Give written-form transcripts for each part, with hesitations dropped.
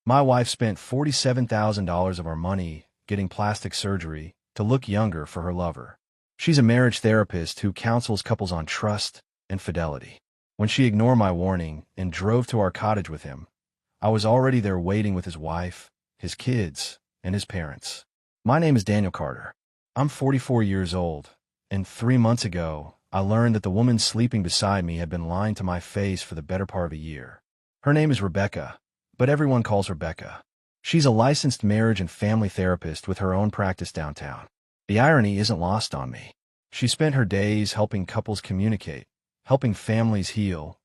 My wife spent $47,000 of our money getting plastic surgery to look younger for her lover. She's a marriage therapist who counsels couples on trust and fidelity. When she ignored my warning and drove to our cottage with him, I was already there waiting with his wife, his kids, and his parents. My name is Daniel Carter. I'm 44 years old, and 3 months ago, I learned that the woman sleeping beside me had been lying to my face for the better part of a year. Her name is Rebecca, but everyone calls her Becca. She's a licensed marriage and family therapist with her own practice downtown. The irony isn't lost on me. She spent her days helping couples communicate, helping families heal,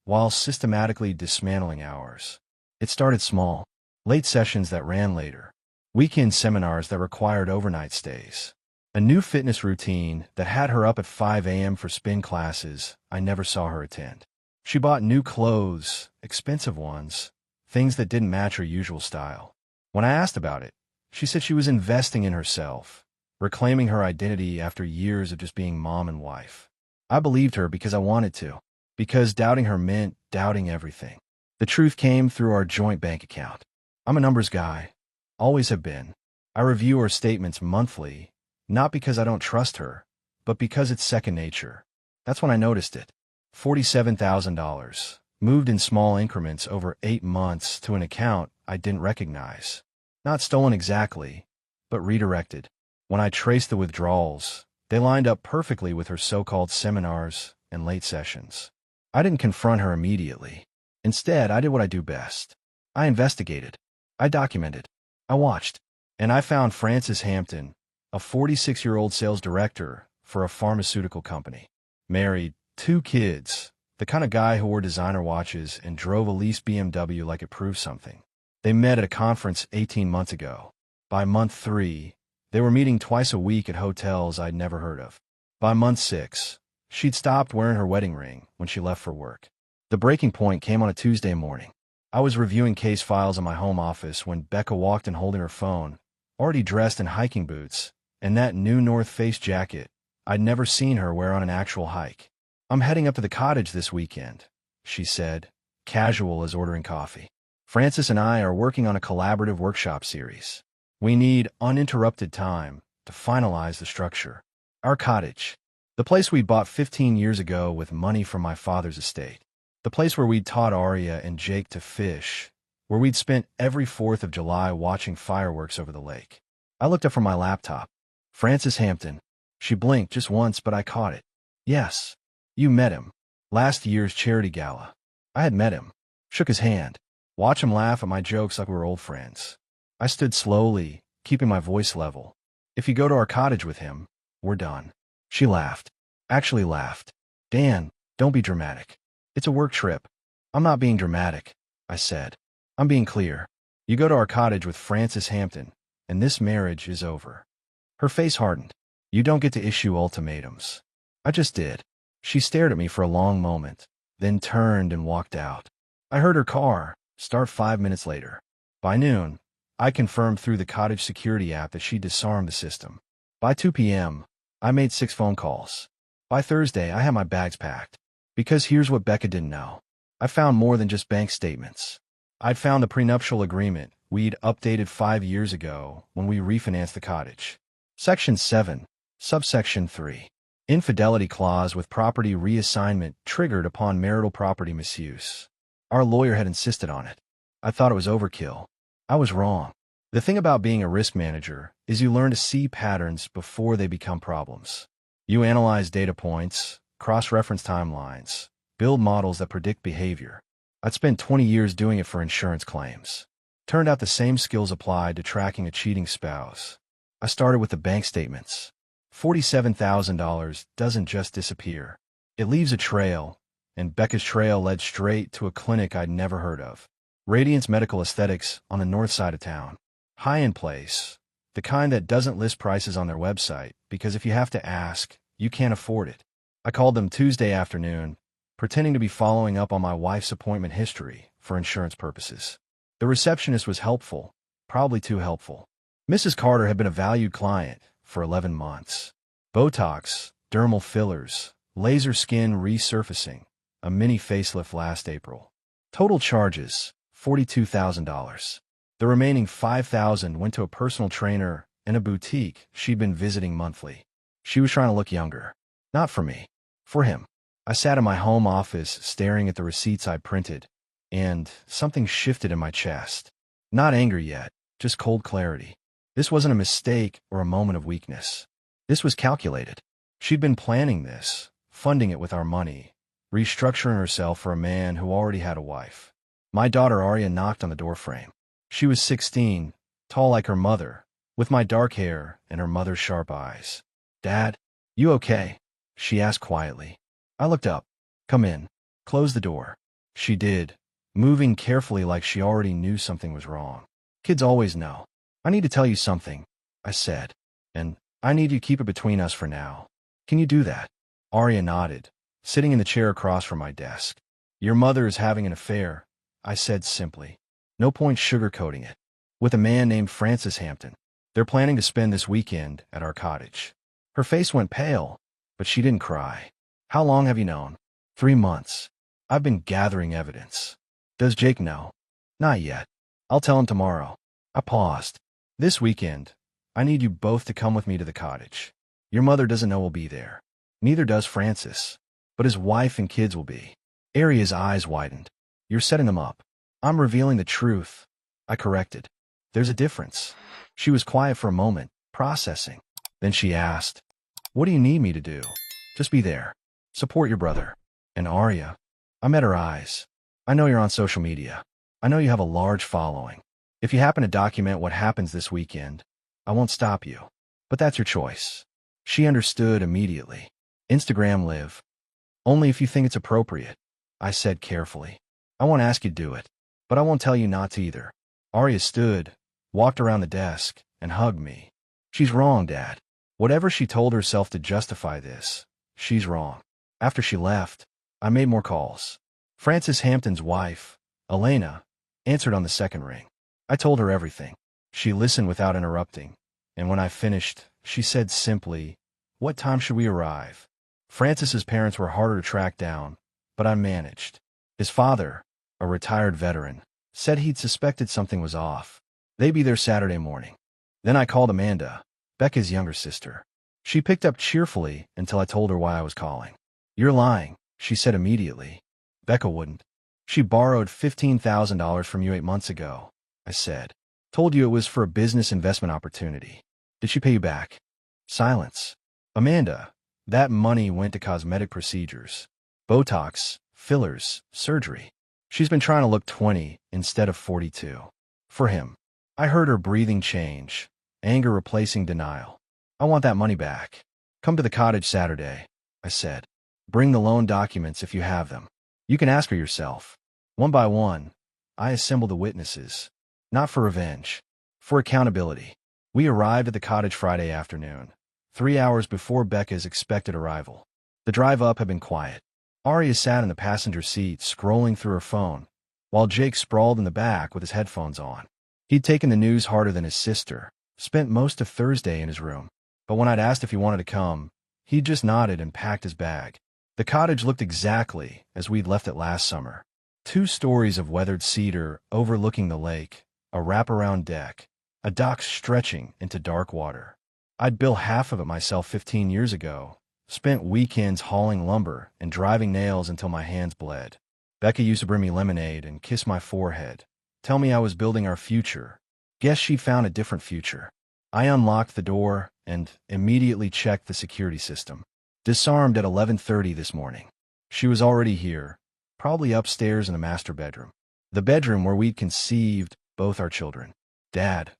while systematically dismantling ours. It started small, late sessions that ran later, weekend seminars that required overnight stays, a new fitness routine that had her up at 5 a.m. for spin classes I never saw her attend. She bought new clothes, expensive ones, things that didn't match her usual style. When I asked about it, she said she was investing in herself, reclaiming her identity after years of just being mom and wife. I believed her because I wanted to, because doubting her meant doubting everything. The truth came through our joint bank account. I'm a numbers guy, always have been. I review her statements monthly, not because I don't trust her, but because it's second nature. That's when I noticed it. $47,000, moved in small increments over 8 months to an account I didn't recognize. Not stolen exactly, but redirected. When I traced the withdrawals, they lined up perfectly with her so-called seminars and late sessions. I didn't confront her immediately. Instead, I did what I do best. I investigated. I documented. I watched. And I found Francis Hampton, a 46-year-old sales director for a pharmaceutical company. Married, 2 kids, the kind of guy who wore designer watches and drove a leased BMW like it proved something. They met at a conference 18 months ago. By month 3, they were meeting twice a week at hotels I'd never heard of. By month 6, she'd stopped wearing her wedding ring when she left for work. The breaking point came on a Tuesday morning. I was reviewing case files in my home office when Becca walked in holding her phone, already dressed in hiking boots, and that new North Face jacket I'd never seen her wear on an actual hike. "I'm heading up to the cottage this weekend," she said, casual as ordering coffee. "Francis and I are working on a collaborative workshop series. We need uninterrupted time to finalize the structure. Our cottage, the place we bought 15 years ago with money from my father's estate. The place where we'd taught Aria and Jake to fish, where we'd spent every 4th of July watching fireworks over the lake." I looked up from my laptop. "Francis Hampton." She blinked just once, but I caught it. "Yes. You met him. Last year's charity gala." I had met him. Shook his hand. Watch him laugh at my jokes like we were old friends. I stood slowly, keeping my voice level. "If you go to our cottage with him, we're done." She laughed. Actually laughed. "Dan, don't be dramatic. It's a work trip." "I'm not being dramatic," I said. "I'm being clear. You go to our cottage with Francis Hampton, and this marriage is over." Her face hardened. "You don't get to issue ultimatums." I just did. She stared at me for a long moment, then turned and walked out. I heard her car start 5 minutes later. By noon, I confirmed through the cottage security app that she disarmed the system. By 2 p.m., I made 6 phone calls. By Thursday, I had my bags packed. Because here's what Becca didn't know. I found more than just bank statements. I'd found the prenuptial agreement we'd updated 5 years ago when we refinanced the cottage. Section 7, subsection 3. Infidelity clause with property reassignment triggered upon marital property misuse. Our lawyer had insisted on it. I thought it was overkill. I was wrong. The thing about being a risk manager is you learn to see patterns before they become problems. You analyze data points, cross-reference timelines, build models that predict behavior. I'd spent 20 years doing it for insurance claims. Turned out the same skills applied to tracking a cheating spouse. I started with the bank statements. $47,000 doesn't just disappear. It leaves a trail, and Becca's trail led straight to a clinic I'd never heard of. Radiance Medical Aesthetics on the north side of town. High-end place, the kind that doesn't list prices on their website because if you have to ask, you can't afford it. I called them Tuesday afternoon, pretending to be following up on my wife's appointment history for insurance purposes. The receptionist was helpful, probably too helpful. Mrs. Carter had been a valued client for 11 months. Botox, dermal fillers, laser skin resurfacing, a mini facelift last April. Total charges, $42,000. The remaining 5,000 went to a personal trainer and a boutique she'd been visiting monthly. She was trying to look younger. Not for me. For him. I sat in my home office staring at the receipts I'd printed, and something shifted in my chest. Not anger yet, just cold clarity. This wasn't a mistake or a moment of weakness. This was calculated. She'd been planning this, funding it with our money, restructuring herself for a man who already had a wife. My daughter Arya knocked on the doorframe. She was 16, tall like her mother, with my dark hair and her mother's sharp eyes. "Dad, you okay?" she asked quietly. I looked up. "Come in. Close the door." She did, moving carefully like she already knew something was wrong. Kids always know. "I need to tell you something," I said. "And I need you to keep it between us for now. Can you do that?" Arya nodded, sitting in the chair across from my desk. "Your mother is having an affair," I said simply. No point sugarcoating it. "With a man named Francis Hampton. They're planning to spend this weekend at our cottage." Her face went pale, but she didn't cry. "How long have you known?" 3 months. "I've been gathering evidence." "Does Jake know?" "Not yet. I'll tell him tomorrow." I paused. "This weekend, I need you both to come with me to the cottage. Your mother doesn't know we'll be there. Neither does Francis. But his wife and kids will be." Arya's eyes widened. "You're setting them up." "I'm revealing the truth," I corrected. "There's a difference." She was quiet for a moment, processing. Then she asked, "What do you need me to do?" "Just be there. Support your brother." "And Arya?" I met her eyes. "I know you're on social media. I know you have a large following. If you happen to document what happens this weekend, I won't stop you. But that's your choice." She understood immediately. "Instagram live. Only if you think it's appropriate," I said carefully. "I won't ask you to do it, but I won't tell you not to either." Arya stood, walked around the desk, and hugged me. "She's wrong, Dad. Whatever she told herself to justify this, she's wrong." After she left, I made more calls. Francis Hampton's wife, Elena, answered on the second ring. I told her everything. She listened without interrupting, and when I finished, she said simply, "What time should we arrive?" Francis's parents were harder to track down, but I managed. His father, a retired veteran, said he'd suspected something was off. They'd be there Saturday morning. Then I called Amanda, Becca's younger sister. She picked up cheerfully until I told her why I was calling. "You're lying," she said immediately. "Becca wouldn't." "She borrowed $15,000 from you 8 months ago," I said. "Told you it was for a business investment opportunity. Did she pay you back?" Silence. "Amanda, that money went to cosmetic procedures. Botox, fillers, surgery. She's been trying to look 20 instead of 42. For him." I heard her breathing change, anger replacing denial. "I want that money back." "Come to the cottage Saturday," I said. "Bring the loan documents if you have them. You can ask her yourself." One by one, I assembled the witnesses. Not for revenge. For accountability. We arrived at the cottage Friday afternoon, 3 hours before Becca's expected arrival. The drive up had been quiet. Arya sat in the passenger seat scrolling through her phone, while Jake sprawled in the back with his headphones on. He'd taken the news harder than his sister, spent most of Thursday in his room. But when I'd asked if he wanted to come, he just nodded and packed his bag. The cottage looked exactly as we'd left it last summer. 2 stories of weathered cedar overlooking the lake, a wraparound deck, a dock stretching into dark water. I'd built half of it myself 15 years ago, spent weekends hauling lumber and driving nails until my hands bled. Becca used to bring me lemonade and kiss my forehead, tell me I was building our future. Guess she'd found a different future. I unlocked the door and immediately checked the security system. Disarmed at 11:30 this morning. She was already here, probably upstairs in the master bedroom. The bedroom where we'd conceived both our children. "Dad,"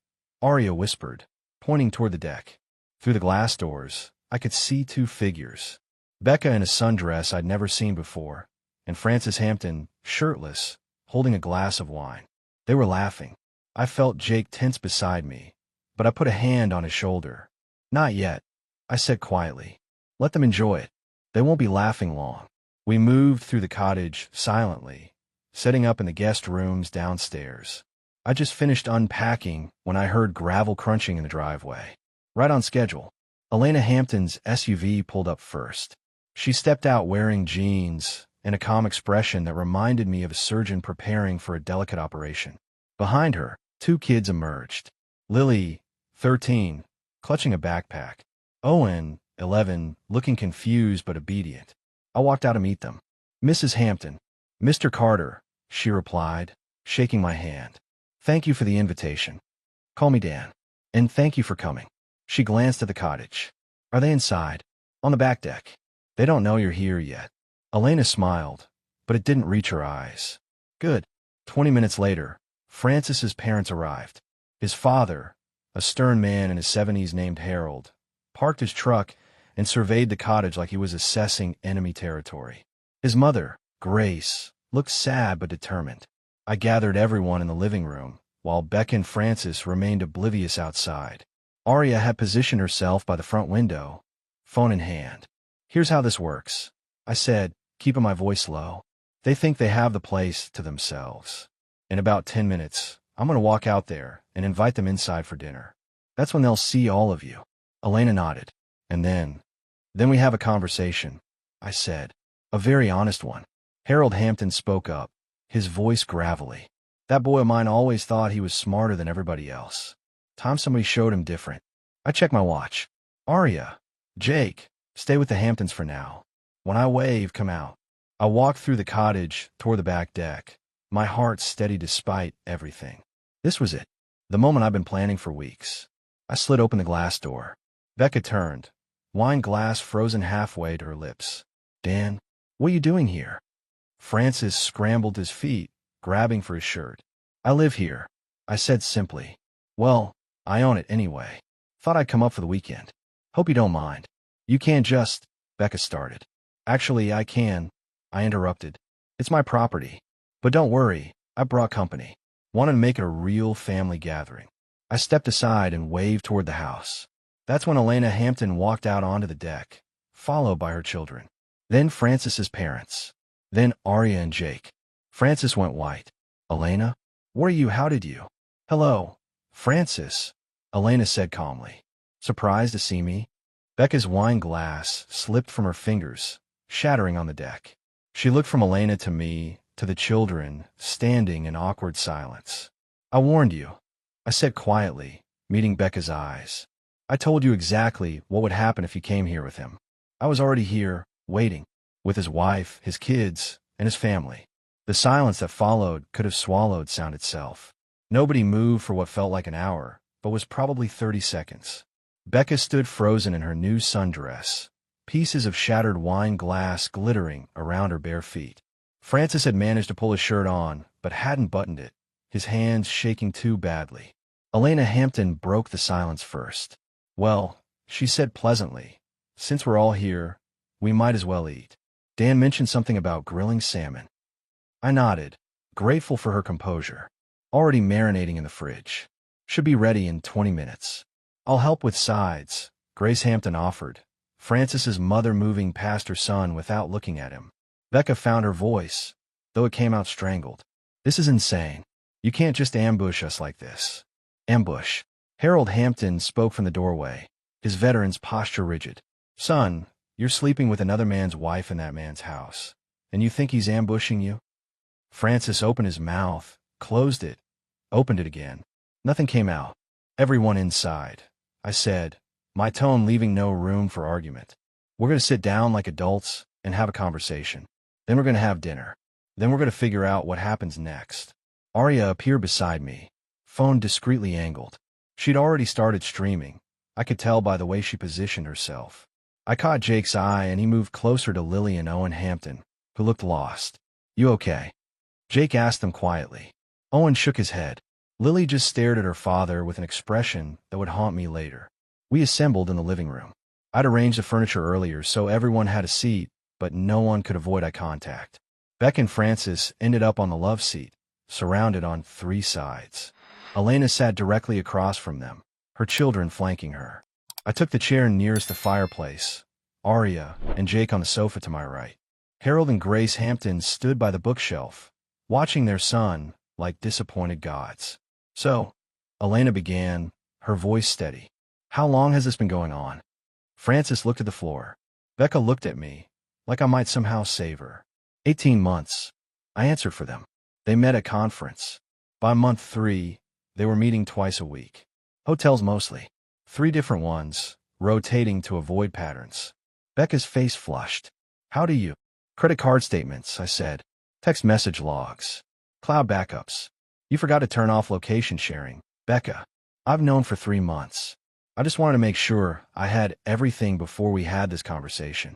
Arya whispered, pointing toward the deck. Through the glass doors, I could see 2 figures. Becca in a sundress I'd never seen before, and Francis Hampton, shirtless, holding a glass of wine. They were laughing. I felt Jake tense beside me, but I put a hand on his shoulder. "Not yet," I said quietly. "Let them enjoy it. They won't be laughing long." We moved through the cottage silently, setting up in the guest rooms downstairs. I just finished unpacking when I heard gravel crunching in the driveway. Right on schedule. Elena Hampton's SUV pulled up first. She stepped out wearing jeans and a calm expression that reminded me of a surgeon preparing for a delicate operation. Behind her, Two kids emerged. Lily, 13, clutching a backpack. Owen, 11, looking confused but obedient. I walked out to meet them. Mrs. Hampton. Mr. Carter, she replied, shaking my hand. Thank you for the invitation. Call me Dan. And thank you for coming. She glanced at the cottage. Are they inside? On the back deck. They don't know you're here yet. Elena smiled, but it didn't reach her eyes. Good. 20 minutes later, Francis's parents arrived. His father, a stern man in his 70s named Harold, parked his truck and surveyed the cottage like he was assessing enemy territory. His mother, Grace, looked sad but determined. I gathered everyone in the living room, while Beck and Francis remained oblivious outside. Arya had positioned herself by the front window, phone in hand. Here's how this works, I said, keeping my voice low. They think they have the place to themselves. In about 10 minutes, I'm going to walk out there and invite them inside for dinner. That's when they'll see all of you. Elena nodded. And then we have a conversation, I said. A very honest one. Harold Hampton spoke up, his voice gravelly. That boy of mine always thought he was smarter than everybody else. Time somebody showed him different. I checked my watch. Arya, Jake, stay with the Hamptons for now. When I wave, come out. I walked through the cottage toward the back deck, my heart steady despite everything. This was it, the moment I've been planning for weeks. I slid open the glass door. Becca turned, wine glass frozen halfway to her lips. Dan, what are you doing here? Francis scrambled to his feet, grabbing for his shirt. I live here, I said simply. Well, I own it anyway. Thought I'd come up for the weekend. Hope you don't mind. You can't just, Becca started. Actually, I can, I interrupted. It's my property. But don't worry, I brought company. Wanted to make it a real family gathering. I stepped aside and waved toward the house. That's when Elena Hampton walked out onto the deck, followed by her children. Then Francis's parents. Then Arya and Jake. Francis went white. Elena? Where are you? How did you? Hello, Francis, Elena said calmly. Surprised to see me? Becca's wine glass slipped from her fingers, shattering on the deck. She looked from Elena to me, to the children, standing in awkward silence. I warned you, I said quietly, meeting Becca's eyes. I told you exactly what would happen if you came here with him. I was already here, waiting, with his wife, his kids, and his family. The silence that followed could have swallowed sound itself. Nobody moved for what felt like an hour, but was probably 30 seconds. Becca stood frozen in her new sundress, pieces of shattered wine glass glittering around her bare feet. Francis had managed to pull his shirt on, but hadn't buttoned it, his hands shaking too badly. Elena Hampton broke the silence first. Well, she said pleasantly, since we're all here, we might as well eat. Dan mentioned something about grilling salmon. I nodded, grateful for her composure. Already marinating in the fridge. Should be ready in 20 minutes. I'll help with sides, Grace Hampton offered, Francis's mother moving past her son without looking at him. Becca found her voice, though it came out strangled. This is insane. You can't just ambush us like this. Ambush. Harold Hampton spoke from the doorway, his veteran's posture rigid. Son, you're sleeping with another man's wife in that man's house, and you think he's ambushing you? Francis opened his mouth, closed it, opened it again. Nothing came out. Everyone inside, I said, my tone leaving no room for argument. We're going to sit down like adults and have a conversation. Then we're going to have dinner. Then we're going to figure out what happens next. Arya appeared beside me, phone discreetly angled. She'd already started streaming. I could tell by the way she positioned herself. I caught Jake's eye and he moved closer to Lily and Owen Hampton, who looked lost. You okay? Jake asked them quietly. Owen shook his head. Lily just stared at her father with an expression that would haunt me later. We assembled in the living room. I'd arranged the furniture earlier so everyone had a seat, but no one could avoid eye contact. Beck and Francis ended up on the love seat, surrounded on 3 sides. Elena sat directly across from them, her children flanking her. I took the chair nearest the fireplace, Arya and Jake on the sofa to my right. Harold and Grace Hampton stood by the bookshelf, watching their son like disappointed gods. So, Elena began, her voice steady. How long has this been going on? Francis looked at the floor. Becca looked at me, like I might somehow save her. 18 months. I answered for them. They met at conference. By month 3, They were meeting twice a week. Hotels mostly. 3 different ones, rotating to avoid patterns. Becca's face flushed. How do you? Credit card statements, I said. Text message logs. Cloud backups. You forgot to turn off location sharing. Becca, I've known for 3 months. I just wanted to make sure I had everything before we had this conversation.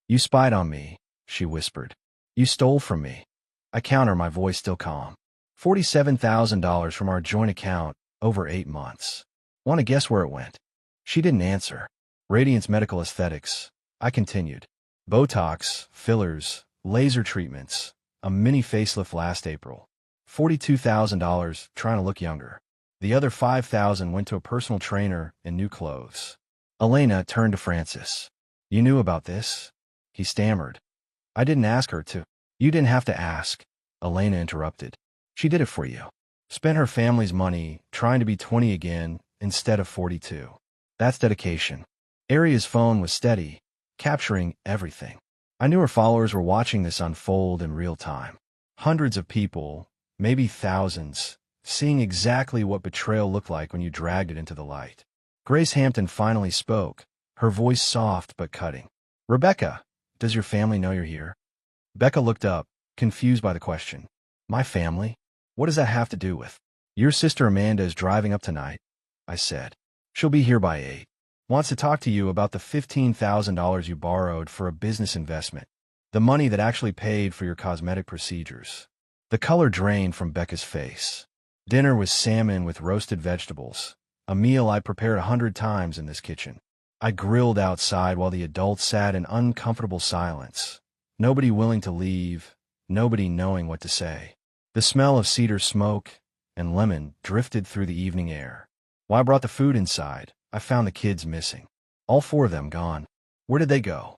You spied on me, she whispered. You stole from me. I counter, my voice still calm. $47,000 from our joint account over 8 months. Want to guess where it went? She didn't answer. Radiance Medical Aesthetics. I continued. Botox, fillers, laser treatments, a mini facelift last April. $42,000 trying to look younger. The other $5,000 went to a personal trainer and new clothes. Elena turned to Francis. You knew about this? He stammered. I didn't ask her to. You didn't have to ask, Elena interrupted. She did it for you. Spent her family's money trying to be 20 again instead of 42. That's dedication. Aria's phone was steady, capturing everything. I knew her followers were watching this unfold in real time. Hundreds of people, maybe thousands, seeing exactly what betrayal looked like when you dragged it into the light. Grace Hampton finally spoke, her voice soft but cutting. Rebecca, does your family know you're here? Becca looked up, confused by the question. My family? What does that have to do with? Your sister Amanda is driving up tonight, I said. She'll be here by 8. Wants to talk to you about the $15,000 you borrowed for a business investment. The money that actually paid for your cosmetic procedures. The color drained from Becca's face. Dinner was salmon with roasted vegetables, a meal I prepared 100 times in this kitchen. I grilled outside while the adults sat in uncomfortable silence. Nobody willing to leave, nobody knowing what to say. The smell of cedar smoke and lemon drifted through the evening air. While I brought the food inside, I found the kids missing. All 4 of them gone. Where did they go?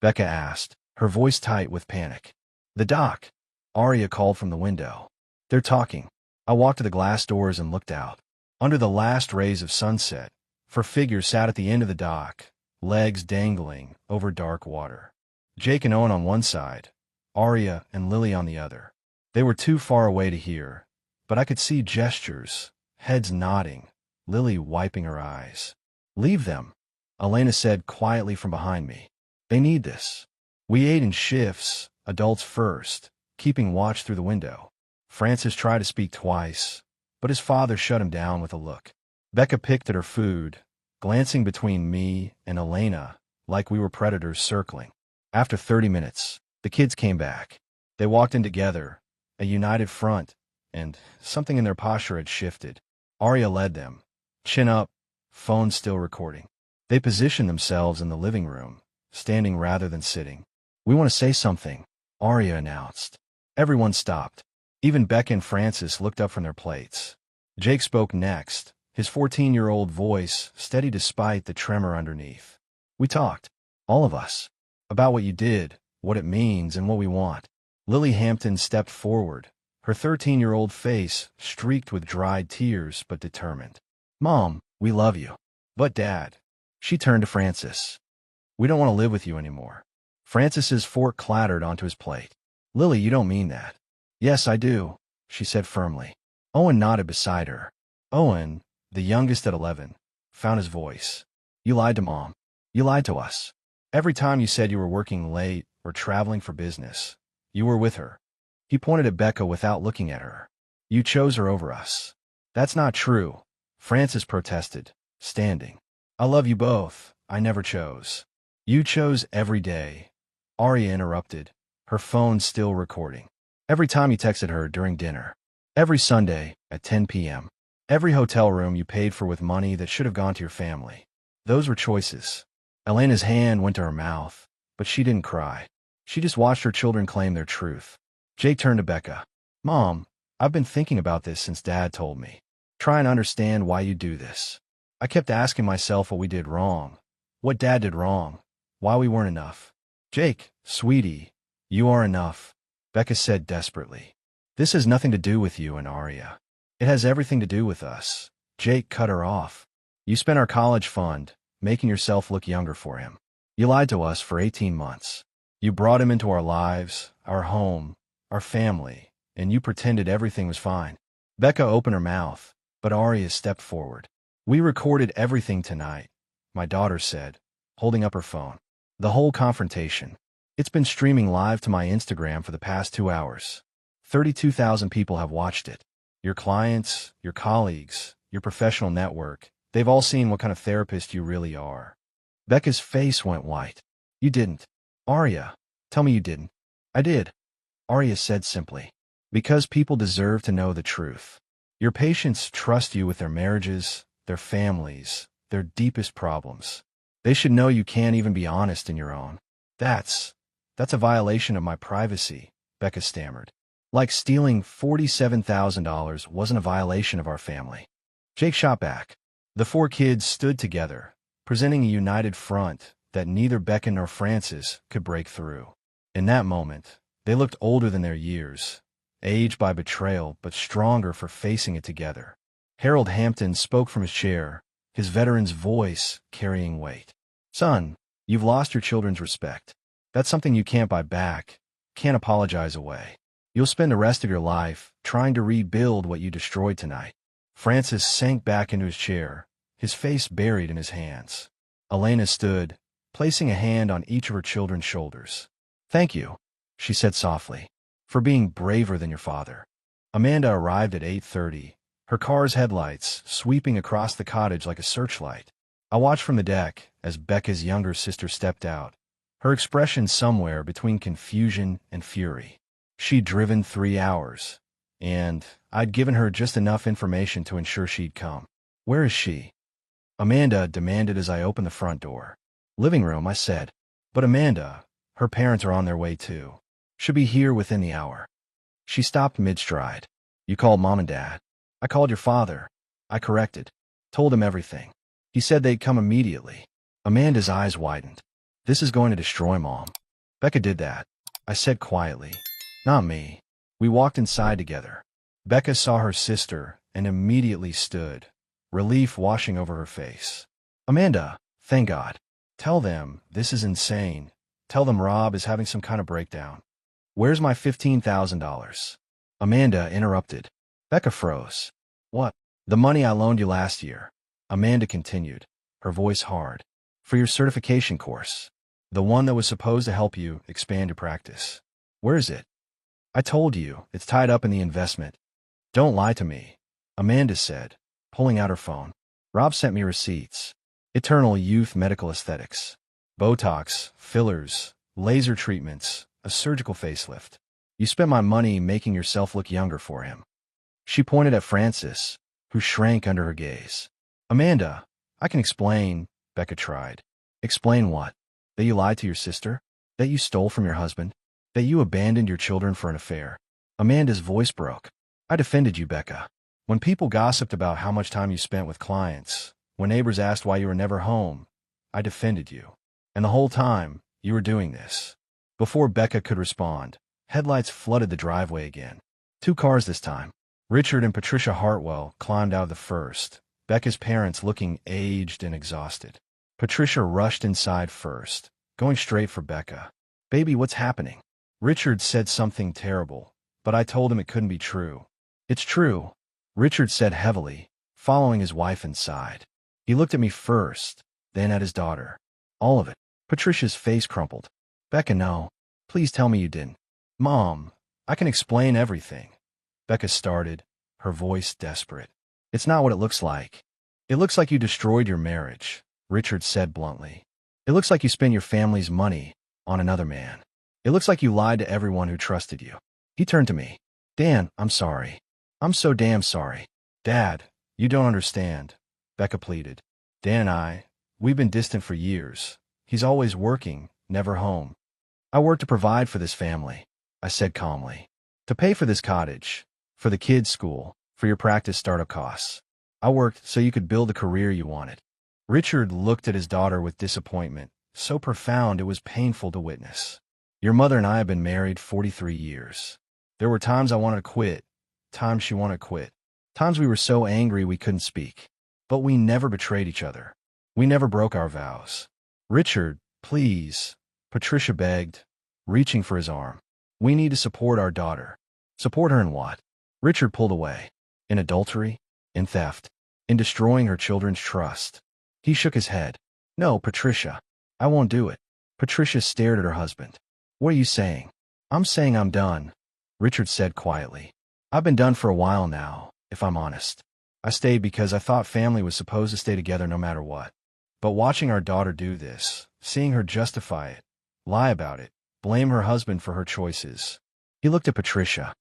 Becca asked, her voice tight with panic. The dock. Aria called from the window. They're talking. I walked to the glass doors and looked out. Under the last rays of sunset, 4 figures sat at the end of the dock, legs dangling over dark water. Jake and Owen on one side, Aria and Lily on the other. They were too far away to hear, but I could see gestures, heads nodding, Lily wiping her eyes. Leave them, Elena said quietly from behind me. They need this. We ate in shifts, adults first, keeping watch through the window. Francis tried to speak twice, but his father shut him down with a look. Becca picked at her food, glancing between me and Elena like we were predators circling. After 30 minutes, the kids came back. They walked in together, a united front, and something in their posture had shifted. Aria led them, chin up, phone still recording. They positioned themselves in the living room, standing rather than sitting. We want to say something, Aria announced. Everyone stopped. Even Becca and Francis looked up from their plates. Jake spoke next, his 14-year-old voice steady despite the tremor underneath. We talked, all of us, about what you did, what it means, and what we want. Lily Hampton stepped forward, her 13-year-old face streaked with dried tears but determined. Mom, we love you. But Dad. She turned to Francis. We don't want to live with you anymore. Francis's fork clattered onto his plate. Lily, you don't mean that. Yes, I do, she said firmly. Owen nodded beside her. Owen, the youngest at 11, found his voice. You lied to Mom. You lied to us. Every time you said you were working late or traveling for business, you were with her. He pointed at Becca without looking at her. You chose her over us. That's not true, Francis protested, standing. I love you both. I never chose. You chose every day. Aria interrupted, her phone still recording. Every time you texted her during dinner. Every Sunday at 10 p.m. Every hotel room you paid for with money that should have gone to your family. Those were choices. Elena's hand went to her mouth, but she didn't cry. She just watched her children claim their truth. Jake turned to Becca. Mom, I've been thinking about this since Dad told me. Try and understand why you do this. I kept asking myself what we did wrong, what Dad did wrong, why we weren't enough. Jake, sweetie, you are enough, Becca said desperately. This has nothing to do with you and Aria. It has everything to do with us. Jake cut her off. You spent our college fund, making yourself look younger for him. You lied to us for 18 months. You brought him into our lives, our home, our family, and you pretended everything was fine. Becca opened her mouth, But Arya stepped forward. "We recorded everything tonight," my daughter said, holding up her phone. "The whole confrontation. It's been streaming live to my Instagram for the past 2 hours. 32,000 people have watched it. Your clients, your colleagues, your professional network, they've all seen what kind of therapist you really are." Becca's face went white. "You didn't. Arya, tell me you didn't." "I did," Arya said simply. "Because people deserve to know the truth. Your patients trust you with their marriages, their families, their deepest problems. They should know you can't even be honest in your own." That's a violation of my privacy," Becca stammered. "Like stealing $47,000 wasn't a violation of our family." Jake shot back. The 4 kids stood together, presenting a united front that neither Becca nor Francis could break through. In that moment, they looked older than their years, aged by betrayal but stronger for facing it together. Harold Hampton spoke from his chair, his veteran's voice carrying weight. "Son, you've lost your children's respect. That's something you can't buy back, can't apologize away. You'll spend the rest of your life trying to rebuild what you destroyed tonight." Francis sank back into his chair, his face buried in his hands. Elena stood, placing a hand on each of her children's shoulders. "Thank you," she said softly, "for being braver than your father." Amanda arrived at 8:30, her car's headlights sweeping across the cottage like a searchlight. I watched from the deck as Becca's younger sister stepped out, her expression somewhere between confusion and fury. She'd driven 3 hours, and I'd given her just enough information to ensure she'd come. "Where is she?" Amanda demanded as I opened the front door. "Living room," I said. "But Amanda, her parents are on their way too. Should be here within the hour." She stopped mid-stride. "You called Mom and Dad." "I called your father," I corrected. "Told him everything. He said they'd come immediately." Amanda's eyes widened. "This is going to destroy Mom." "Becca did that," I said quietly. "Not me." We walked inside together. Becca saw her sister and immediately stood, relief washing over her face. "Amanda, thank God. Tell them this is insane. Tell them Rob is having some kind of breakdown." "Where's my $15,000? Amanda interrupted. Becca froze. "What?" "The money I loaned you last year," Amanda continued, her voice hard. "For your certification course. The one that was supposed to help you expand your practice. Where is it?" "I told you, it's tied up in the investment." "Don't lie to me," Amanda said, pulling out her phone. "Rob sent me receipts. Eternal Youth Medical Aesthetics. Botox, fillers, laser treatments, a surgical facelift. You spent my money making yourself look younger for him." She pointed at Francis, who shrank under her gaze. "Amanda, I can explain," Becca tried. "Explain what? That you lied to your sister? That you stole from your husband? That you abandoned your children for an affair?" Amanda's voice broke. "I defended you, Becca. When people gossiped about how much time you spent with clients, when neighbors asked why you were never home, I defended you. And the whole time, you were doing this." Before Becca could respond, headlights flooded the driveway again. 2 cars this time. Richard and Patricia Hartwell climbed out of the first, Becca's parents looking aged and exhausted. Patricia rushed inside first, going straight for Becca. "Baby, what's happening?" Richard said something terrible, but I told him it couldn't be true. "It's true," Richard said heavily, following his wife inside. He looked at me first, then at his daughter. "All of it." Patricia's face crumpled. "Becca, no. Please tell me you didn't." "Mom, I can explain everything," Becca started, her voice desperate. "It's not what it looks like. It looks like you destroyed your marriage," Richard said bluntly. "It looks like you spent your family's money on another man. It looks like you lied to everyone who trusted you." He turned to me. "Dan, I'm sorry. I'm so damn sorry." "Dad, you don't understand," Becca pleaded. "Dan and we've been distant for years. He's always working, never home. I work to provide for this family," I said calmly. "To pay for this cottage, for the kids' school, for your practice startup costs. I worked so you could build the career you wanted." Richard looked at his daughter with disappointment, so profound it was painful to witness. "Your mother and I have been married 43 years. There were times I wanted to quit, times she wanted to quit, times we were so angry we couldn't speak. But we never betrayed each other. We never broke our vows." "Richard, please," Patricia begged, reaching for his arm. "We need to support our daughter." "Support her in what?" Richard pulled away. "In adultery? In theft. In destroying her children's trust. He shook his head. No, Patricia. I won't do it. Patricia stared at her husband. What are you saying? I'm saying I'm done, Richard said quietly. I've been done for a while now, if I'm honest. I stayed because I thought family was supposed to stay together no matter what. But watching our daughter do this, seeing her justify it, lie about it, blame her husband for her choices. He looked at Patricia.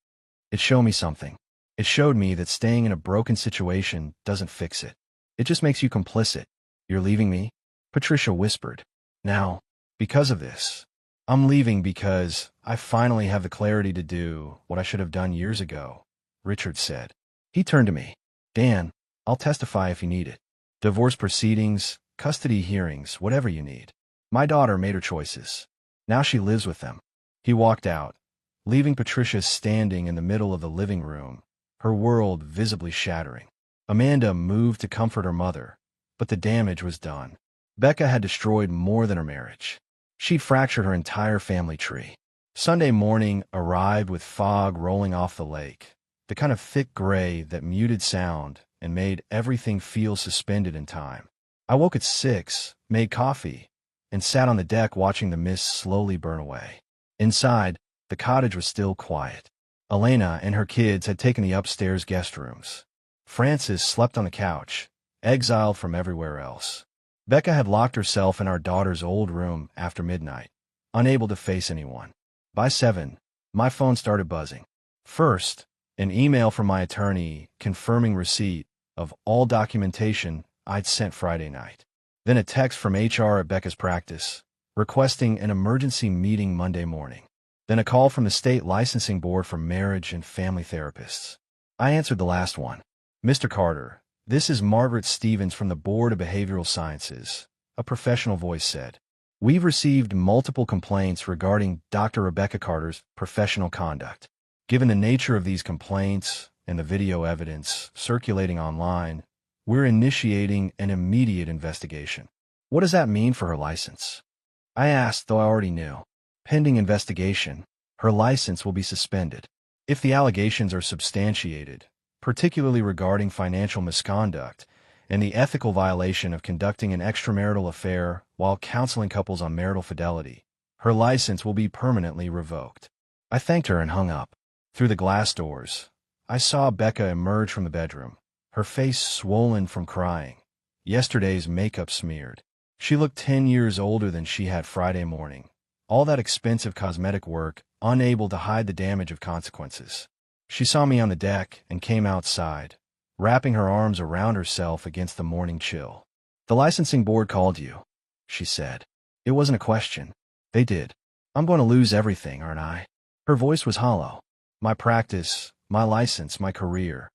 It showed me something. It showed me that staying in a broken situation doesn't fix it. It just makes you complicit. You're leaving me? Patricia whispered. Now, because of this. I'm leaving because I finally have the clarity to do what I should have done years ago, Richard said. He turned to me. Dan, I'll testify if you need it. Divorce proceedings, custody hearings, whatever you need. My daughter made her choices. Now she lives with them. He walked out, leaving Patricia standing in the middle of the living room, her world visibly shattering. Amanda moved to comfort her mother, but the damage was done. Becca had destroyed more than her marriage. She'd fractured her entire family tree. Sunday morning arrived with fog rolling off the lake, the kind of thick gray that muted sound and made everything feel suspended in time. I woke at 6, made coffee, and sat on the deck watching the mist slowly burn away. Inside, the cottage was still quiet. Elena and her kids had taken the upstairs guest rooms. Frances slept on the couch, exiled from everywhere else. Becca had locked herself in our daughter's old room after midnight, unable to face anyone. By 7, my phone started buzzing. First, an email from my attorney confirming receipt of all documentation I'd sent Friday night. Then a text from HR at Becca's practice, requesting an emergency meeting Monday morning. Then a call from the state licensing board for marriage and family therapists. I answered the last one. Mr. Carter, this is Margaret Stevens from the Board of Behavioral Sciences, a professional voice said. We've received multiple complaints regarding Dr. Rebecca Carter's professional conduct. Given the nature of these complaints and the video evidence circulating online, we're initiating an immediate investigation. What does that mean for her license? I asked, though I already knew. Pending investigation, her license will be suspended. If the allegations are substantiated, particularly regarding financial misconduct and the ethical violation of conducting an extramarital affair while counseling couples on marital fidelity, her license will be permanently revoked. I thanked her and hung up. Through the glass doors, I saw Becca emerge from the bedroom, her face swollen from crying, yesterday's makeup smeared. She looked 10 years older than she had Friday morning, all that expensive cosmetic work unable to hide the damage of consequences. She saw me on the deck and came outside, wrapping her arms around herself against the morning chill. The licensing board called you, she said. It wasn't a question. They did. I'm going to lose everything, aren't I? Her voice was hollow. My practice, my license, my career.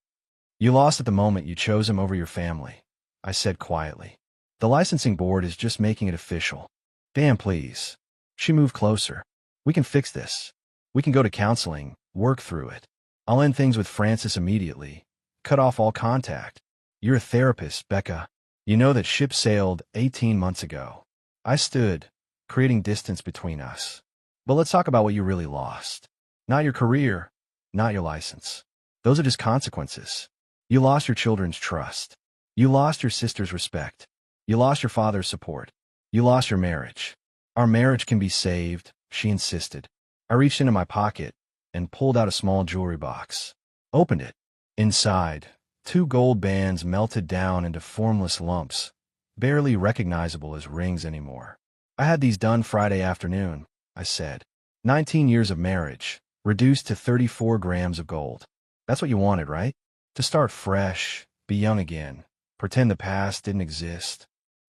You lost at the moment you chose him over your family, I said quietly. The licensing board is just making it official. Dan, please. She moved closer. We can fix this. We can go to counseling, work through it. I'll end things with Frances immediately. Cut off all contact. You're a therapist, Becca. You know that ship sailed 18 months ago. I stood, creating distance between us. But let's talk about what you really lost. Not your career, not your license. Those are just consequences. You lost your children's trust. You lost your sister's respect. You lost your father's support. You lost your marriage. Our marriage can be saved, she insisted. I reached into my pocket and pulled out a small jewelry box. Opened it. Inside, 2 gold bands melted down into formless lumps, barely recognizable as rings anymore. I had these done Friday afternoon, I said. 19 years of marriage, reduced to 34 grams of gold. That's what you wanted, right? To start fresh, be young again, pretend the past didn't exist.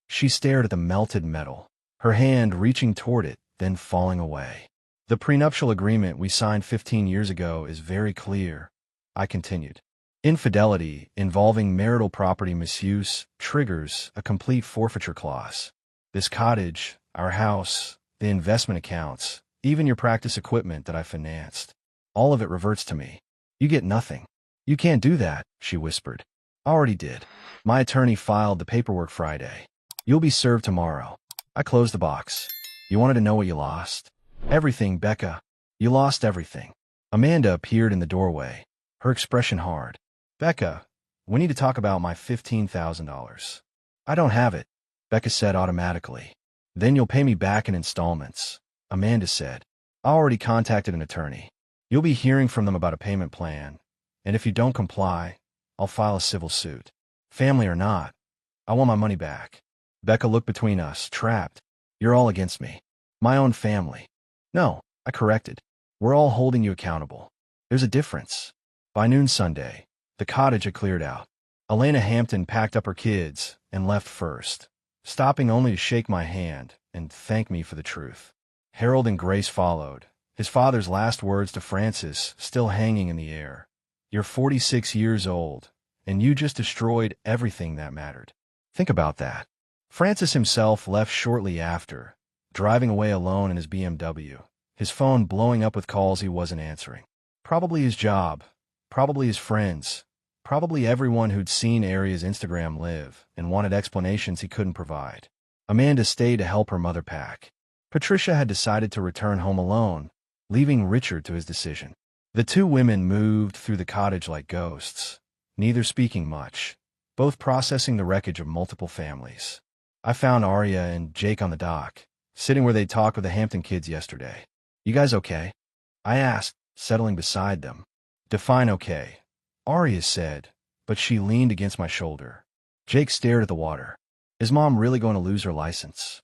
She stared at the melted metal, her hand reaching toward it, then falling away. The prenuptial agreement we signed 15 years ago is very clear, I continued. Infidelity involving marital property misuse triggers a complete forfeiture clause. This cottage, our house, the investment accounts, even your practice equipment that I financed, all of it reverts to me. You get nothing. You can't do that, she whispered. I already did. My attorney filed the paperwork Friday. You'll be served tomorrow. I closed the box. You wanted to know what you lost? Everything, Becca. You lost everything. Amanda appeared in the doorway, her expression hard. Becca, We need to talk about my $15,000. I don't have it, Becca said automatically. Then you'll pay me back in installments, Amanda said. I already contacted an attorney. You'll be hearing from them about a payment plan, and if you don't comply, I'll file a civil suit. Family or not, I want my money back. Becca looked between us, trapped. You're all against me. My own family. No, I corrected. We're all holding you accountable. There's a difference. By noon Sunday, the cottage had cleared out. Elena Hampton packed up her kids and left first, stopping only to shake my hand and thank me for the truth. Harold and Grace followed, his father's last words to Francis still hanging in the air. You're 46 years old, and you just destroyed everything that mattered. Think about that. Francis himself left shortly after, driving away alone in his BMW, his phone blowing up with calls he wasn't answering. Probably his job, probably his friends, probably everyone who'd seen Aria's Instagram live and wanted explanations he couldn't provide. Amanda stayed to help her mother pack. Patricia had decided to return home alone, leaving Richard to his decision. The two women moved through the cottage like ghosts, neither speaking much, both processing the wreckage of multiple families. I found Aria and Jake on the dock, sitting where they talked with the Hampton kids yesterday. You guys okay? I asked, settling beside them. Define okay, Aria said, but she leaned against my shoulder. Jake stared at the water. Is Mom really going to lose her license?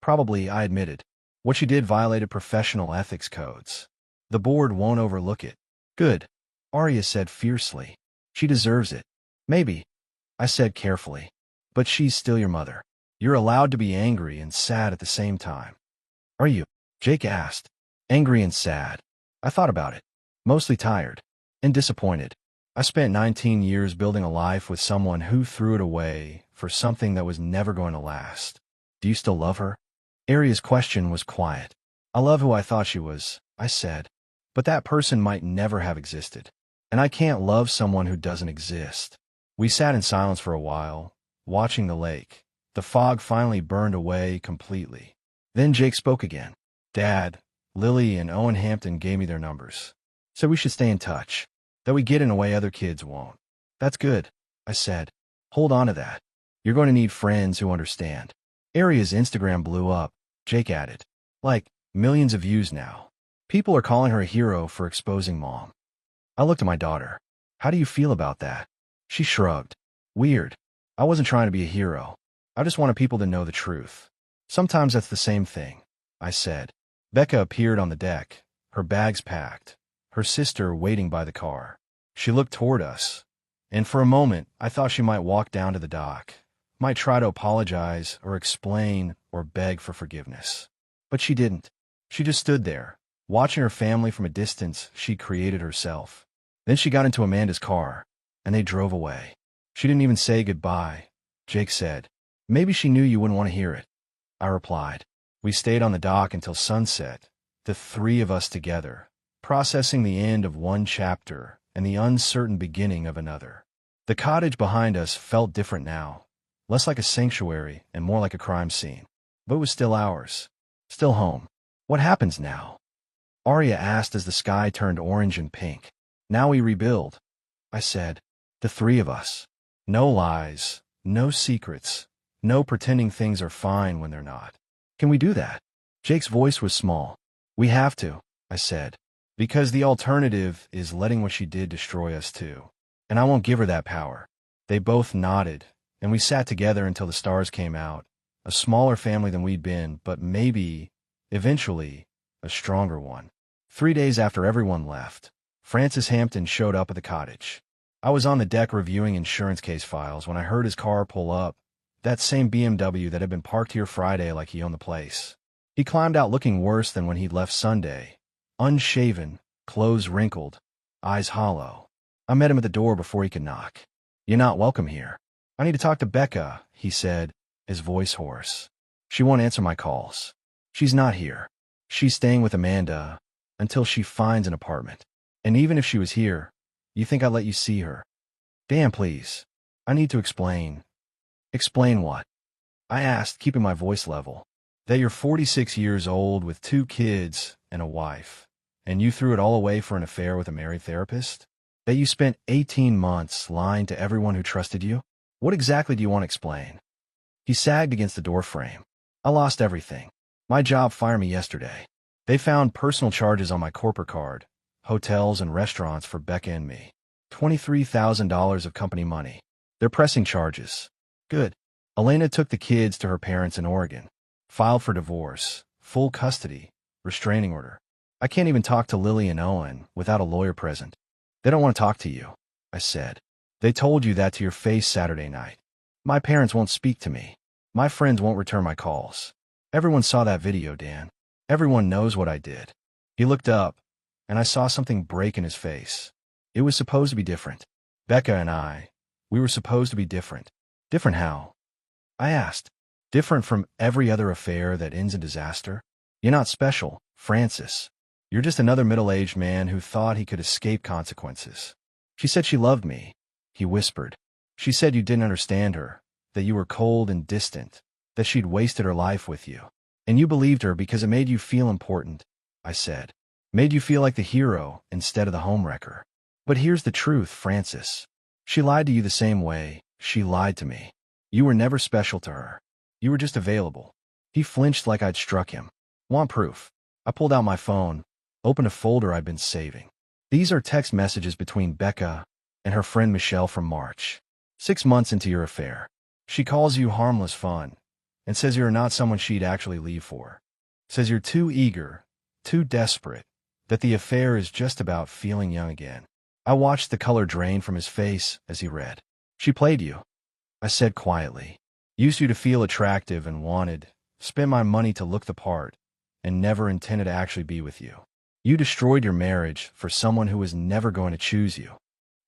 Probably, I admitted. What she did violated professional ethics codes. The board won't overlook it. Good, Aria said fiercely. She deserves it. Maybe, I said carefully. But she's still your mother. You're allowed to be angry and sad at the same time. Are you? Jake asked. Angry and sad. I thought about it. Mostly tired. And disappointed. I spent 19 years building a life with someone who threw it away for something that was never going to last. Do you still love her? Aria's question was quiet. I love who I thought she was, I said. But that person might never have existed. And I can't love someone who doesn't exist. We sat in silence for a while, watching the lake. The fog finally burned away completely. Then Jake spoke again. Dad, Lily, and Owen Hampton gave me their numbers. Said we should stay in touch. That we get in a way other kids won't. That's good, I said. Hold on to that. You're going to need friends who understand. Aria's Instagram blew up, Jake added. Like, millions of views now. People are calling her a hero for exposing Mom. I looked at my daughter. How do you feel about that? She shrugged. Weird. I wasn't trying to be a hero. I just wanted people to know the truth. Sometimes that's the same thing, I said. Becca appeared on the deck, her bags packed, her sister waiting by the car. She looked toward us, and for a moment I thought she might walk down to the dock, might try to apologize or explain or beg for forgiveness. But she didn't. She just stood there, watching her family from a distance she'd created herself. Then she got into Amanda's car, and they drove away. She didn't even say goodbye, Jake said. Maybe she knew you wouldn't want to hear it, I replied. We stayed on the dock until sunset, the three of us together, processing the end of one chapter and the uncertain beginning of another. The cottage behind us felt different now, less like a sanctuary and more like a crime scene. But it was still ours, still home. What happens now? Aria asked as the sky turned orange and pink. Now we rebuild, I said. The three of us. No lies, no secrets, no pretending things are fine when they're not. Can we do that? Jake's voice was small. We have to, I said. Because the alternative is letting what she did destroy us too. And I won't give her that power. They both nodded, and we sat together until the stars came out. A smaller family than we'd been, but maybe, eventually, a stronger one. 3 days after everyone left, Francis Hampton showed up at the cottage. I was on the deck reviewing insurance case files when I heard his car pull up, that same BMW that had been parked here Friday like he owned the place. He climbed out looking worse than when he'd left Sunday. Unshaven, clothes wrinkled, eyes hollow. I met him at the door before he could knock. You're not welcome here. I need to talk to Becca, he said, his voice hoarse. She won't answer my calls. She's not here. She's staying with Amanda until she finds an apartment. And even if she was here, you think I'd let you see her? Damn, please. I need to explain. Explain what? I asked, keeping my voice level. That you're 46 years old with 2 kids and a wife, and you threw it all away for an affair with a married therapist? That you spent 18 months lying to everyone who trusted you? What exactly do you want to explain? He sagged against the doorframe. I lost everything. My job fired me yesterday. They found personal charges on my corporate card, hotels and restaurants for Becca and me. $23,000 of company money. They're pressing charges. Good. Elena took the kids to her parents in Oregon. Filed for divorce, full custody, restraining order. I can't even talk to Lily and Owen without a lawyer present. They don't want to talk to you, I said. They told you that to your face Saturday night. My parents won't speak to me. My friends won't return my calls. Everyone saw that video, Dan. Everyone knows what I did. He looked up, and I saw something break in his face. It was supposed to be different. Becca and we were supposed to be different. Different how? I asked. Different from every other affair that ends in disaster? You're not special, Francis. You're just another middle-aged man who thought he could escape consequences. She said she loved me, he whispered. She said you didn't understand her, that you were cold and distant, that she'd wasted her life with you. And you believed her because it made you feel important, I said. Made you feel like the hero instead of the homewrecker. But here's the truth, Francis. She lied to you the same way she lied to me. You were never special to her. You were just available. He flinched like I'd struck him. Want proof? I pulled out my phone, opened a folder I'd been saving. These are text messages between Becca and her friend Michelle from March. 6 months into your affair. She calls you harmless fun and says you're not someone she'd actually leave for. Says you're too eager, too desperate, that the affair is just about feeling young again. I watched the color drain from his face as he read. She played you, I said quietly. Used you to feel attractive and wanted, spent my money to look the part, and never intended to actually be with you. You destroyed your marriage for someone who was never going to choose you.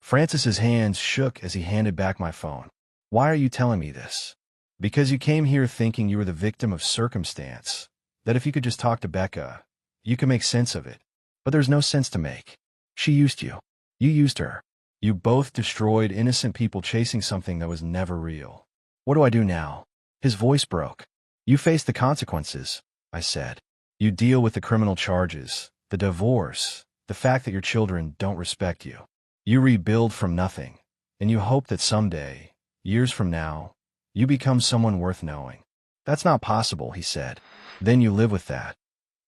Francis's hands shook as he handed back my phone. Why are you telling me this? Because you came here thinking you were the victim of circumstance, that if you could just talk to Becca, you could make sense of it. But there's no sense to make. She used you. You used her. You both destroyed innocent people chasing something that was never real. What do I do now? His voice broke. You face the consequences, I said. You deal with the criminal charges, the divorce, the fact that your children don't respect you. You rebuild from nothing, and you hope that someday, years from now, you become someone worth knowing. That's not possible, he said. Then you live with that,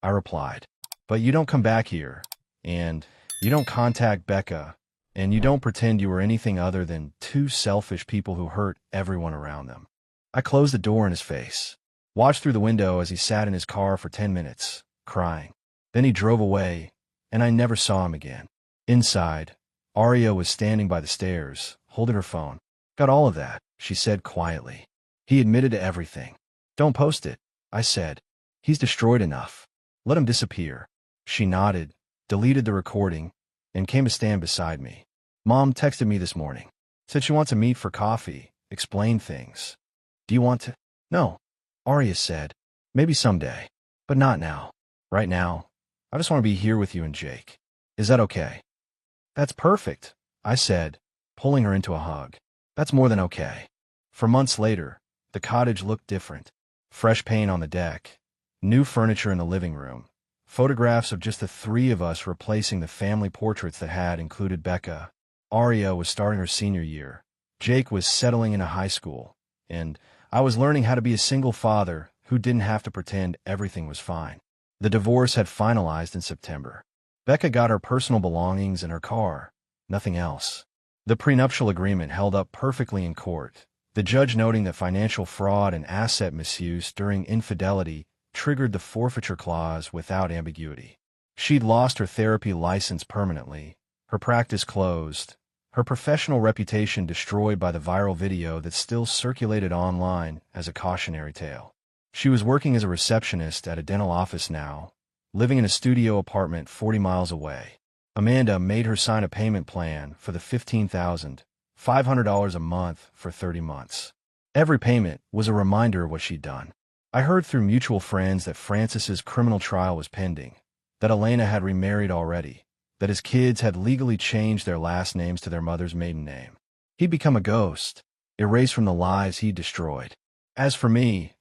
I replied. But you don't come back here, and you don't contact Becca, and you don't pretend you were anything other than two selfish people who hurt everyone around them. I closed the door in his face, watched through the window as he sat in his car for 10 minutes, crying. Then he drove away, and I never saw him again. Inside, Aria was standing by the stairs, holding her phone. Got all of that, she said quietly. He admitted to everything. Don't post it, I said. He's destroyed enough. Let him disappear. She nodded, deleted the recording, and came to stand beside me. Mom texted me this morning. Said she wants to meet for coffee, explain things. Do you want to? No, Aria said. Maybe someday, but not now. Right now, I just want to be here with you and Jake. Is that okay? That's perfect, I said, pulling her into a hug. That's more than okay. For months later, the cottage looked different. Fresh paint on the deck, new furniture in the living room, photographs of just the three of us replacing the family portraits that had included Becca. Aria was starting her senior year. Jake was settling into high school, and I was learning how to be a single father who didn't have to pretend everything was fine. The divorce had finalized in September. Becca got her personal belongings and her car, nothing else. The prenuptial agreement held up perfectly in court, the judge noting that financial fraud and asset misuse during infidelity triggered the forfeiture clause without ambiguity. She'd lost her therapy license permanently, her practice closed, her professional reputation destroyed by the viral video that still circulated online as a cautionary tale. She was working as a receptionist at a dental office now, living in a studio apartment 40 miles away. Amanda made her sign a payment plan for the $15,500 a month for 30 months. Every payment was a reminder of what she'd done. I heard through mutual friends that Francis's criminal trial was pending, that Elena had remarried already, that his kids had legally changed their last names to their mother's maiden name. He'd become a ghost, erased from the lives he'd destroyed. As for me,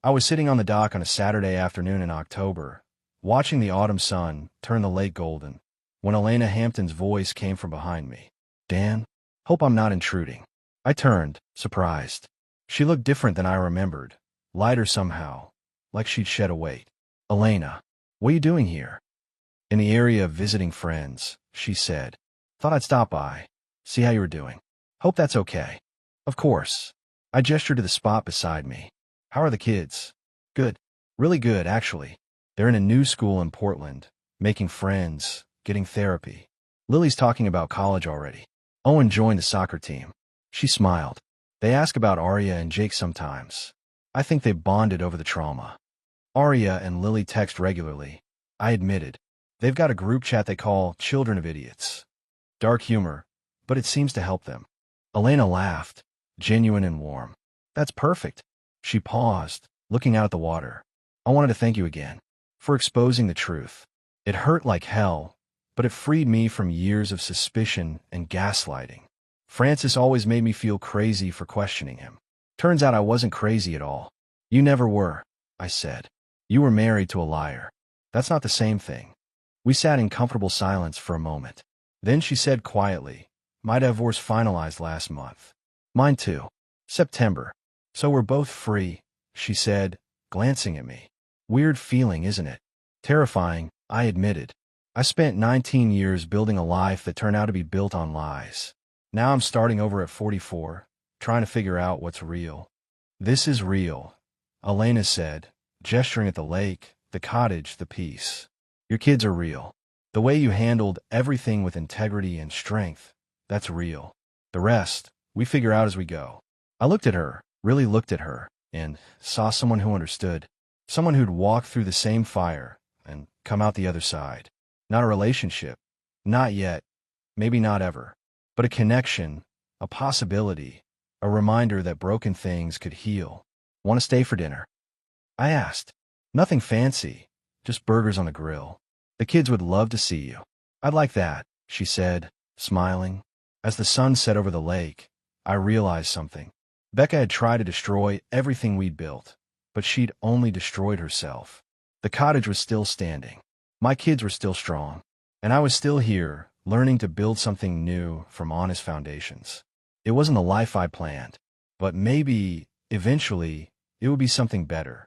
I was sitting on the dock on a Saturday afternoon in October, watching the autumn sun turn the lake golden, when Elena Hampton's voice came from behind me. understand? Hope I'm not intruding. I turned, surprised. She looked different than I remembered, lighter somehow, like she'd shed a weight. Elena, what are you doing here? In the area of visiting friends, she said. Thought I'd stop by, see how you were doing. Hope that's okay. Of course. I gestured to the spot beside me. How are the kids? Good. Really good, actually. They're in a new school in Portland, making friends, getting therapy. Lily's talking about college already. Owen joined the soccer team. She smiled. They ask about Arya and Jake sometimes. I think they bonded over the trauma. Arya and Lily text regularly. I admitted. They've got a group chat they call Children of Idiots. Dark humor, but it seems to help them. Elena laughed, genuine and warm. That's perfect. She paused, looking out at the water. I wanted to thank you again for exposing the truth. It hurt like hell, but it freed me from years of suspicion and gaslighting. Francis always made me feel crazy for questioning him. Turns out I wasn't crazy at all. You never were, I said. You were married to a liar. That's not the same thing. We sat in comfortable silence for a moment. Then she said quietly, my divorce finalized last month. Mine too. September. So we're both free, she said, glancing at me. Weird feeling, isn't it? Terrifying, I admitted. I spent 19 years building a life that turned out to be built on lies. Now I'm starting over at 44, trying to figure out what's real. This is real, Elena said, gesturing at the lake, the cottage, the peace. Your kids are real. The way you handled everything with integrity and strength, that's real. The rest, we figure out as we go. I looked at her, really looked at her, and saw someone who understood. Someone who'd walked through the same fire and come out the other side. Not a relationship. Not yet. Maybe not ever. But a connection, a possibility, a reminder that broken things could heal. Want to stay for dinner? I asked. Nothing fancy, just burgers on the grill. The kids would love to see you. I'd like that, she said, smiling. As the sun set over the lake, I realized something. Becca had tried to destroy everything we'd built, but she'd only destroyed herself. The cottage was still standing. My kids were still strong. And I was still here, learning to build something new from honest foundations. It wasn't the life I planned, but maybe, eventually, it would be something better.